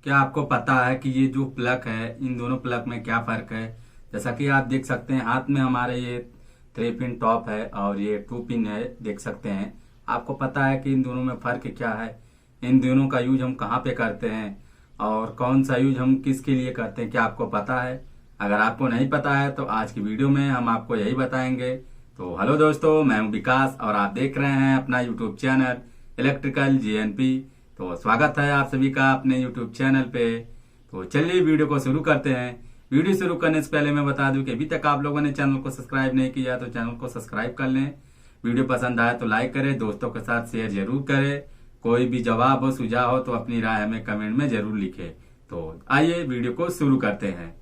क्या आपको पता है कि ये जो प्लग है इन दोनों प्लग में क्या फर्क है। जैसा कि आप देख सकते हैं हाथ में हमारे ये 3 पिन टॉप है और ये 2 पिन है, देख सकते हैं। आपको पता है कि इन दोनों में फर्क क्या है, इन दोनों का यूज हम कहाँ पे करते हैं और कौन सा यूज हम किसके लिए करते हैं, क्या आपको पता है। अगर आपको नहीं पता है तो आज की वीडियो में हम आपको यही बताएंगे। तो हेलो दोस्तों, मैं हूं विकास और आप देख रहे हैं अपना यूट्यूब चैनल इलेक्ट्रिकल जीएनपी। तो स्वागत है आप सभी का अपने यूट्यूब चैनल पे। तो चलिए वीडियो को शुरू करते हैं। वीडियो शुरू करने से पहले मैं बता दूं कि अभी तक आप लोगों ने चैनल को सब्सक्राइब नहीं किया तो चैनल को सब्सक्राइब कर लें। वीडियो पसंद आए तो लाइक करें, दोस्तों के साथ शेयर जरूर करें। कोई भी जवाब हो सुझाव हो तो अपनी राय हमें कमेंट में जरूर लिखें। तो आइए वीडियो को शुरू करते हैं।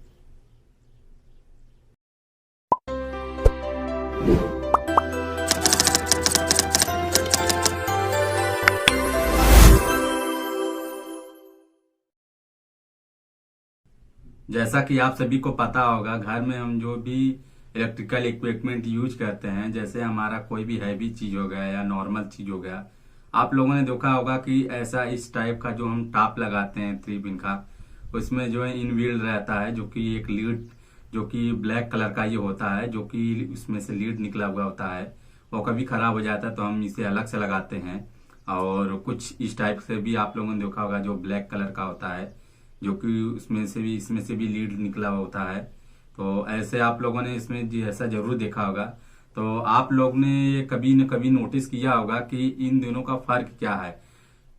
जैसा कि आप सभी को पता होगा, घर में हम जो भी इलेक्ट्रिकल इक्विपमेंट यूज करते हैं, जैसे हमारा कोई भी हैवी चीज हो गया या नॉर्मल चीज हो गया, आप लोगों ने देखा होगा कि ऐसा इस टाइप का जो हम टॉप लगाते हैं 3 पिन का, उसमें जो है इनबिल्ड रहता है, जो कि एक लीड जो कि ब्लैक कलर का ये होता है, जो कि उसमें से लीड निकला हुआ होता है। वो कभी खराब हो जाता है तो हम इसे अलग से लगाते हैं। और कुछ इस टाइप से भी आप लोगों ने देखा होगा जो ब्लैक कलर का होता है, जो कि उसमें से भी इसमें से भी लीड निकला हुआ होता है। तो ऐसे आप लोगों ने इसमें ऐसा जरूर देखा होगा। तो आप लोग ने कभी न कभी नोटिस किया होगा कि इन दोनों का फर्क क्या है,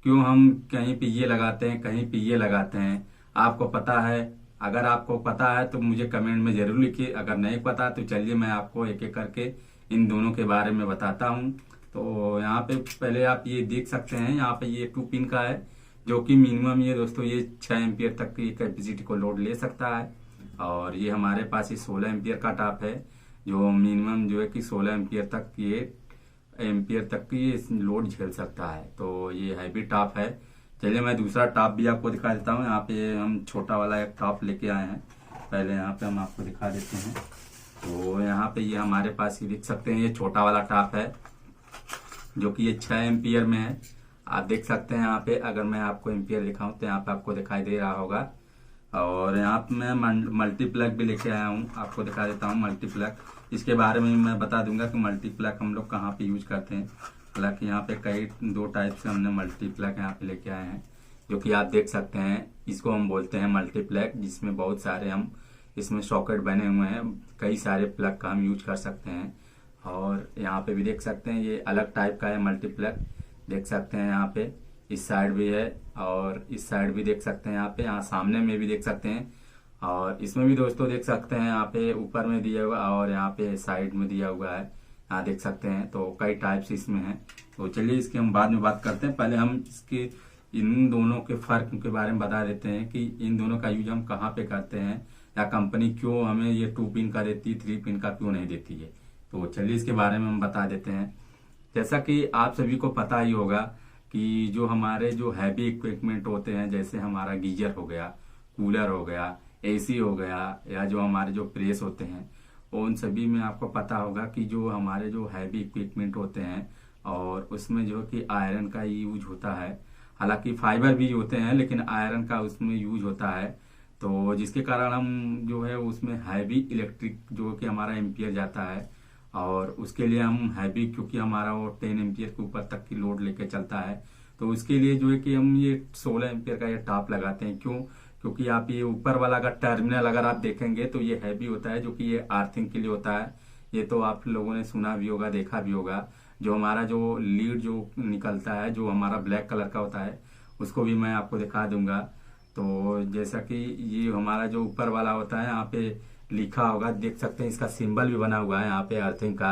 क्यों हम कहीं पे ये लगाते हैं कहीं पे ये लगाते हैं। आपको पता है? अगर आपको पता है तो मुझे कमेंट में जरूर लिखिए, अगर नहीं पता तो चलिए मैं आपको एक एक करके इन दोनों के बारे में बताता हूँ। तो यहाँ पे पहले आप ये देख सकते हैं, यहाँ पे ये 2 पिन का है, जो कि मिनिमम ये दोस्तों ये 6 एम्पियर तक की कैपेसिटी को लोड ले सकता है। और ये हमारे पास ये 16 एम्पियर का टॉप है, जो मिनिमम जो है कि 16 एम्पियर तक ये एम्पियर तक की ये लोड झेल सकता है। तो ये हैवी टॉप है। चलिए मैं दूसरा टॉप भी आपको दिखा देता हूँ। यहाँ पे हम छोटा वाला एक टॉप लेके आए हैं, पहले यहाँ पे हम आपको दिखा देते हैं। तो यहाँ पे ये हमारे पास ही देख सकते हैं, ये छोटा वाला टॉप है, जो कि ये 6 एम्पियर में है। आप देख सकते हैं यहाँ पे, अगर मैं आपको एम्पियर दिखाऊं तो यहाँ पे आपको दिखाई दे रहा होगा। और यहाँ पे मैं मल्टी प्लग भी लेके आया हूँ, आपको दिखा देता हूँ मल्टी प्लग। इसके बारे में मैं बता दूंगा कि मल्टी प्लग हम लोग कहाँ पे यूज करते हैं। हालांकि यहाँ पे कई 2 टाइप से हमने मल्टी प्लग यहाँ पे लेके आए हैं, जो कि आप देख सकते हैं। इसको हम बोलते हैं मल्टी प्लग, जिसमें बहुत सारे हम इसमें सॉकेट बने हुए हैं, कई सारे प्लग का हम यूज कर सकते हैं। और यहाँ पे भी देख सकते हैं ये अलग टाइप का है मल्टी प्लग, देख सकते हैं यहाँ पे इस साइड भी है और इस साइड भी देख सकते हैं। यहाँ पे यहाँ सामने में भी देख सकते हैं और इसमें भी दोस्तों देख सकते हैं, यहाँ पे ऊपर में दिया हुआ और यहाँ पे साइड में दिया हुआ है, यहाँ देख सकते हैं। तो कई टाइप्स इसमें हैं। तो चलिए इसकी हम बाद में बात करते हैं, पहले हम इसके इन दोनों के फर्क के बारे में बता देते हैं कि इन दोनों का यूज हम कहाँ पे करते हैं, या कंपनी क्यों हमें ये 2 पिन का देती है, 3 पिन का क्यों नहीं देती है। तो चलिए इसके बारे में हम बता देते हैं। जैसा कि आप सभी को पता ही होगा कि जो हमारे जो हैवी इक्विपमेंट होते हैं, जैसे हमारा गीजर हो गया, कूलर हो गया, एसी हो गया, या जो हमारे जो प्रेस होते हैं, उन सभी में आपको पता होगा कि जो हमारे जो हैवी इक्विपमेंट होते हैं और उसमें जो कि आयरन का यूज होता है। हालांकि फाइबर भी होते हैं लेकिन आयरन का उसमें यूज होता है। तो जिसके कारण हम जो है उसमें हैवी इलेक्ट्रिक जो कि हमारा एम्पियर जाता है, और उसके लिए हम हैवी, क्योंकि हमारा वो 10 एम्पियर के ऊपर तक की लोड लेके चलता है, तो उसके लिए जो है कि हम ये 16 एम्पियर का ये टॉप लगाते हैं। क्यों? क्योंकि आप ये ऊपर वाला का टर्मिनल अगर आप देखेंगे तो ये हैवी होता है, जो कि ये अर्थिंग के लिए होता है। ये तो आप लोगों ने सुना भी होगा, देखा भी होगा। जो हमारा जो लीड जो निकलता है, जो हमारा ब्लैक कलर का होता है, उसको भी मैं आपको दिखा दूंगा। तो जैसा कि ये हमारा जो ऊपर वाला होता है, यहाँ पे लिखा होगा, देख सकते हैं, इसका सिंबल भी बना हुआ है यहाँ पे अर्थिंग का।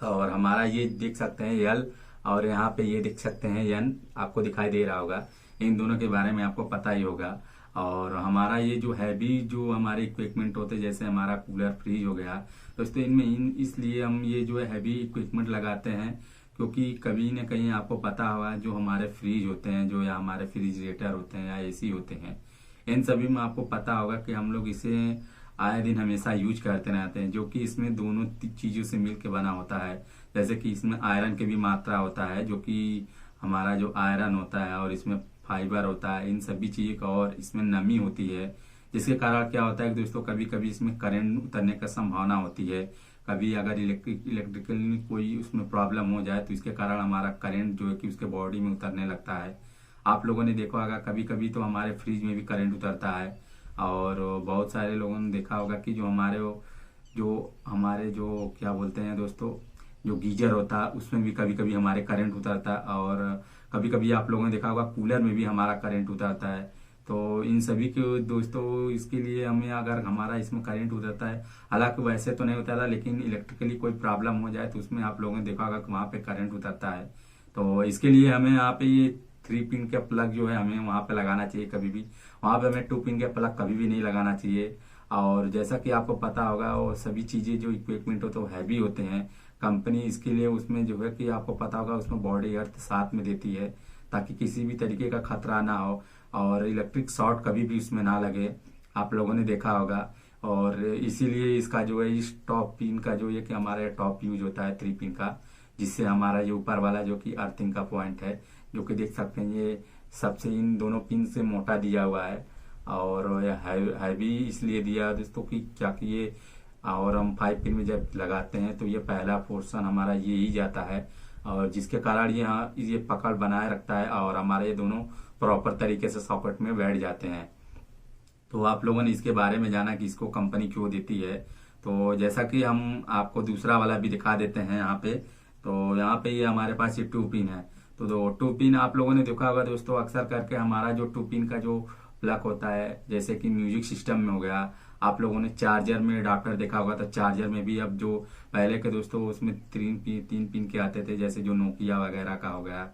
और हमारा ये देख सकते हैं एल, और यहाँ पे ये देख सकते हैं एन, आपको दिखाई दे रहा होगा। इन दोनों के बारे में आपको पता ही होगा। और हमारा ये जो हैवी जो हमारे इक्विपमेंट होते हैं, जैसे हमारा कूलर, फ्रिज हो गया, दोस्तों इनमें इसलिए हम ये जो है हैवी इक्विपमेंट लगाते हैं, क्योंकि कभी न कहीं आपको पता होगा जो हमारे फ्रिज होते हैं, जो या हमारे फ्रिजरेटर होते हैं या एसी होते हैं, इन सभी में आपको पता होगा कि हम लोग इसे आए दिन हमेशा यूज करते रहते हैं, जो कि इसमें दोनों चीजों से मिलकर बना होता है। जैसे कि इसमें आयरन की भी मात्रा होता है, जो कि हमारा जो आयरन होता है, और इसमें फाइबर होता है, इन सभी चीज़ों का, और इसमें नमी होती है, जिसके कारण क्या होता है कि दोस्तों कभी कभी इसमें करंट उतरने का संभावना होती है। कभी अगर इलेक्ट्रिकल कोई उसमें प्रॉब्लम हो जाए तो इसके कारण हमारा करंट जो है कि उसके बॉडी में उतरने लगता है। आप लोगों ने देखा होगा कभी कभी तो हमारे फ्रिज में भी करंट उतरता है, और बहुत सारे लोगों ने देखा होगा कि जो क्या बोलते हैं दोस्तों, जो गीजर होता है उसमें भी कभी कभी हमारे करंट उतरता है, और कभी कभी आप लोगों ने देखा होगा कूलर में भी हमारा करंट उतरता है। तो इन सभी के दोस्तों इसके लिए हमें, अगर हमारा इसमें करंट उतरता है, हालांकि वैसे तो नहीं उतरता, लेकिन इलेक्ट्रिकली कोई प्रॉब्लम हो जाए तो उसमें आप लोगों ने देखा होगा कि वहाँ पे करंट उतरता है। तो इसके लिए हमें यहाँ पे ये 3 पिन का प्लग जो है हमें वहाँ पे लगाना चाहिए कभी भी। वहाँ पे हमें 2 पिन का प्लग कभी भी नहीं लगाना चाहिए। और जैसा कि आपको पता होगा वो सभी चीज़ें जो इक्विपमेंट होते हैं वो हैवी होते हैं। कंपनी इसके लिए उसमें जो है कि आपको पता होगा उसमें बॉडी अर्थ साथ में देती है, ताकि किसी भी तरीके का खतरा ना हो और इलेक्ट्रिक शॉर्ट कभी भी उसमें ना लगे, आप लोगों ने देखा होगा। और इसीलिए इसका जो है इस टॉप पिन का जो है कि हमारे टॉप यूज होता है 3 पिन का, जिससे हमारा ये ऊपर वाला जो कि अर्थिंग का पॉइंट है, जो कि देख सकते हैं ये सबसे इन दोनों पिन से मोटा दिया हुआ है, और हैवी इसलिए दिया है दोस्तों कि क्या कि ये, और हम 5 पिन में जब लगाते हैं तो ये पहला पोर्शन हमारा ये ही जाता है, और जिसके कारण ये पकड़ बनाए रखता है और हमारे ये दोनों प्रॉपर तरीके से सॉकेट में बैठ जाते हैं। तो आप लोगों ने इसके बारे में जाना कि इसको कंपनी क्यों देती है। तो जैसा कि हम आपको दूसरा वाला भी दिखा देते हैं यहाँ पे। तो यहाँ पे ये हमारे पास ये 2 पिन है। तो 2 पिन आप लोगों ने देखा होगा दोस्तों, अक्सर करके हमारा जो 2 पिन का जो प्लग होता है, जैसे कि म्यूजिक सिस्टम में हो गया, आप लोगों ने चार्जर में अडाप्टर देखा होगा, तो चार्जर में भी अब जो पहले के दोस्तों उसमें 3 पिन के आते थे, जैसे जो नोकिया वगैरह का हो गया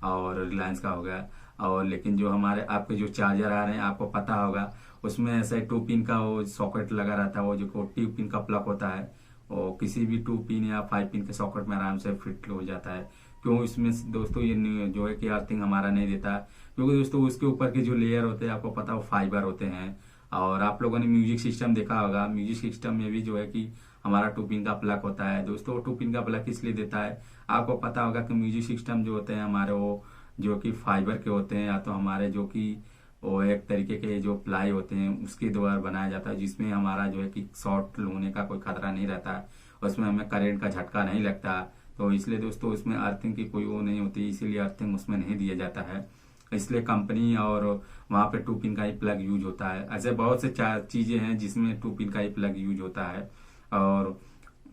और रिलायंस का हो गया, और लेकिन जो हमारे आपके जो चार्जर आ रहे हैं आपको पता होगा उसमें ऐसा 2 पिन का वो सॉकेट लगा रहता है, वो जो 2 पिन का प्लग होता है वो किसी भी 2 पिन या 5 पिन के सॉकेट में आराम से फिट हो जाता है। क्यों इसमें दोस्तों ये जो है कि अर्थिंग हमारा नहीं देता, क्योंकि दोस्तों उसके ऊपर के जो लेयर होते हैं आपको पता वो फाइबर होते हैं। और आप लोगों ने म्यूजिक सिस्टम देखा होगा, म्यूजिक सिस्टम में भी जो है कि हमारा 2 पिन का प्लग होता है। दोस्तों 2 पिन का प्लग इसलिए देता है, आपको पता होगा कि म्यूजिक सिस्टम जो होते हैं हमारे वो जो कि फाइबर के होते हैं, या तो हमारे जो कि वो एक तरीके के जो प्लाई होते हैं उसके द्वारा बनाया जाता है, जिसमें हमारा जो है कि शॉर्ट होने का कोई खतरा नहीं रहता है, उसमें हमें करंट का झटका नहीं लगता। तो इसलिए दोस्तों उसमें अर्थिंग की कोई वो नहीं होती, इसीलिए अर्थिंग उसमें नहीं दिया जाता है। इसलिए कंपनी और वहाँ पे 2 पिन का ही प्लग यूज होता है। ऐसे बहुत से चीजें हैं जिसमें 2 पिन का ही प्लग यूज होता है। और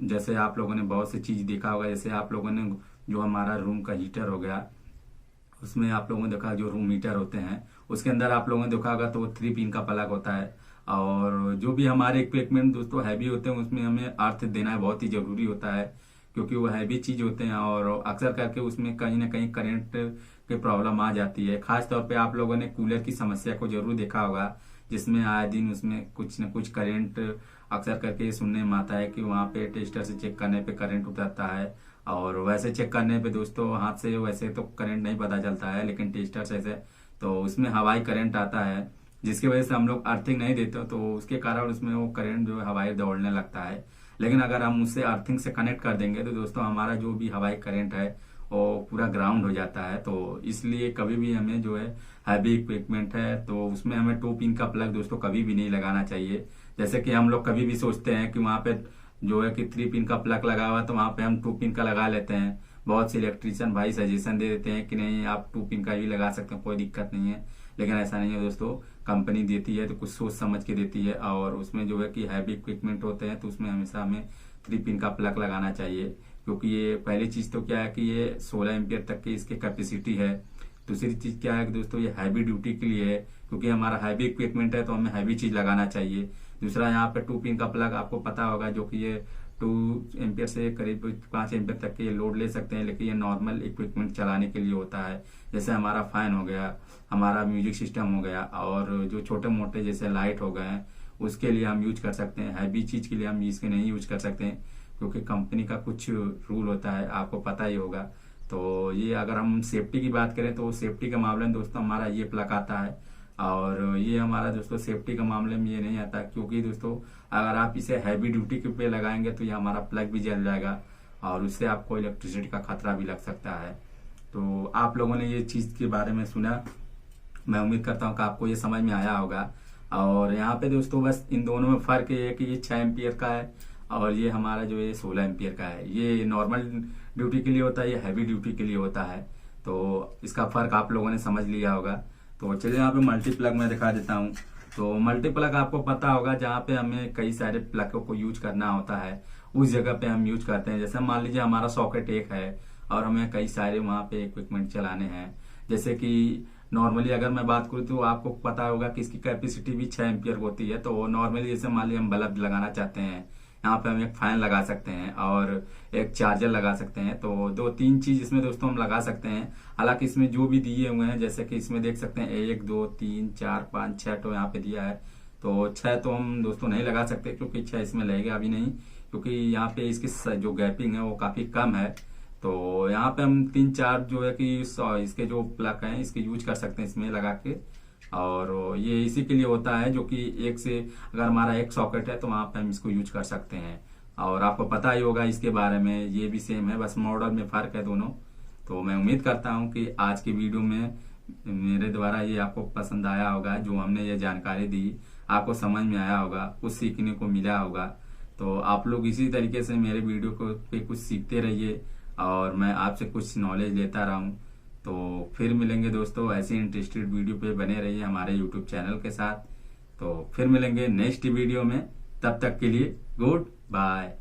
जैसे आप लोगों ने बहुत सी चीज देखा होगा, जैसे आप लोगों ने जो हमारा रूम का हीटर हो गया, उसमें आप लोगों ने देखा जो रूम हीटर होते हैं उसके अंदर आप लोगों ने देखा होगा तो 3 पिन का प्लग होता है। और जो भी हमारे इक्विपमेंट दोस्तों हैवी होते हैं उसमें हमें अर्थ देना बहुत ही जरूरी होता है, क्योंकि वो हैवी चीज होते हैं और अक्सर करके उसमें कहीं ना कहीं करंट की प्रॉब्लम आ जाती है। खास तौर पे आप लोगों ने कूलर की समस्या को जरूर देखा होगा, जिसमें आए दिन उसमें कुछ न कुछ करंट अक्सर करके सुनने में आता है कि वहाँ पे टेस्टर से चेक करने पे करंट उतरता है, और वैसे चेक करने पे दोस्तों हाथ से वैसे तो करंट नहीं पता चलता है, लेकिन टेस्टर से तो उसमें हवाई करंट आता है, जिसकी वजह से हम लोग अर्थिंग नहीं देते, तो उसके कारण उसमें वो करंट जो है हवाई दौड़ने लगता है। लेकिन अगर हम उससे अर्थिंग से कनेक्ट कर देंगे तो दोस्तों हमारा जो भी हवाई करंट है वो पूरा ग्राउंड हो जाता है। तो इसलिए कभी भी हमें जो है हैवी इक्विपमेंट है तो उसमें हमें 2 पिन का प्लग दोस्तों कभी भी नहीं लगाना चाहिए। जैसे कि हम लोग कभी भी सोचते हैं कि वहाँ पे जो है कि 3 पिन का प्लग लगा हुआ तो वहाँ पे हम 2 पिन का लगा लेते हैं। बहुत से इलेक्ट्रीशियन भाई सजेशन दे देते हैं कि नहीं आप 2 पिन का भी लगा सकते हैं, कोई दिक्कत नहीं है, लेकिन ऐसा नहीं है दोस्तों। कंपनी देती है तो कुछ सोच समझ के देती है, और उसमें जो है कि हैवी इक्विपमेंट होते हैं तो उसमें हमेशा हमें 3 पिन का प्लग लगाना चाहिए, क्योंकि ये पहली चीज तो क्या है कि ये 16 एम्पियर तक की इसकी कैपेसिटी है। दूसरी चीज क्या है कि दोस्तों ये हैवी ड्यूटी के लिए है, क्योंकि हमारा हैवी इक्विपमेंट है तो हमें हैवी चीज लगाना चाहिए। दूसरा यहाँ पे 2 पिन का प्लग आपको पता होगा जो कि ये 2 एम्पियर से करीब 5 एम्पियर तक के लोड ले सकते हैं, लेकिन ये नॉर्मल इक्विपमेंट चलाने के लिए होता है। जैसे हमारा फैन हो गया, हमारा म्यूजिक सिस्टम हो गया, और जो छोटे मोटे जैसे लाइट हो गए उसके लिए हम यूज कर सकते हैं। हैवी चीज के लिए हम इसके नहीं यूज कर सकते हैं, क्योंकि कंपनी का कुछ रूल होता है, आपको पता ही होगा। तो ये अगर हम सेफ्टी की बात करें तो सेफ्टी के मामले में दोस्तों हमारा ये प्लग आता है, और ये हमारा दोस्तों सेफ्टी के मामले में ये नहीं आता, क्योंकि दोस्तों अगर आप इसे हैवी ड्यूटी के पे लगाएंगे तो ये हमारा प्लग भी जल जाएगा और उससे आपको इलेक्ट्रिसिटी का खतरा भी लग सकता है। तो आप लोगों ने ये चीज के बारे में सुना, मैं उम्मीद करता हूँ कि आपको ये समझ में आया होगा। और यहाँ पे दोस्तों बस इन दोनों में फर्क ये है कि ये 6 एम्पियर का है और ये हमारा जो है 16 एम्पियर का है। ये नॉर्मल ड्यूटी के लिए होता है, ये हैवी ड्यूटी के लिए होता है। तो इसका फर्क आप लोगों ने समझ लिया होगा। तो चलिए यहाँ पे मल्टी प्लग मैं दिखा देता हूँ। तो मल्टी प्लग आपको पता होगा, जहाँ पे हमें कई सारे प्लगों को यूज करना होता है उस जगह पे हम यूज करते हैं। जैसे मान लीजिए हमारा सॉकेट एक है और हमें कई सारे वहाँ पे इक्विपमेंट चलाने हैं। जैसे कि नॉर्मली अगर मैं बात करूँ तो आपको पता होगा कि इसकी कैपेसिटी भी 6 एम्पियर होती है। तो नॉर्मली जैसे मान लीजिए हम बल्ब लगाना चाहते हैं, यहाँ पे हम एक फैन लगा सकते हैं और एक चार्जर लगा सकते हैं। तो 2-3 चीज इसमें दोस्तों हम लगा सकते हैं। हालांकि इसमें जो भी दिए हुए हैं, जैसे कि इसमें देख सकते हैं 1 2 3 4 5 6 तो यहाँ पे दिया है। तो 6 तो हम दोस्तों नहीं लगा सकते क्योंकि 6 इसमें लगेगा अभी नहीं, क्योंकि यहाँ पे इसकी जो गैपिंग है वो काफी कम है। तो यहाँ पे हम 3-4 जो है कि इसके जो प्लग हैं इसके यूज कर सकते हैं इसमें लगा के। और ये इसी के लिए होता है जो कि एक से अगर हमारा एक सॉकेट है तो वहां पे हम इसको यूज कर सकते हैं। और आपको पता ही होगा इसके बारे में, ये भी सेम है, बस मॉडल में फर्क है दोनों। तो मैं उम्मीद करता हूं कि आज की वीडियो में मेरे द्वारा ये आपको पसंद आया होगा। जो हमने ये जानकारी दी आपको समझ में आया होगा, कुछ सीखने को मिला होगा। तो आप लोग इसी तरीके से मेरे वीडियो को पे कुछ सीखते रहिए और मैं आपसे कुछ नॉलेज लेता रहूं। तो फिर मिलेंगे दोस्तों, ऐसे इंटरेस्टेड वीडियो पे बने रहिए हमारे यूट्यूब चैनल के साथ। तो फिर मिलेंगे नेक्स्ट वीडियो में, तब तक के लिए गुड बाय।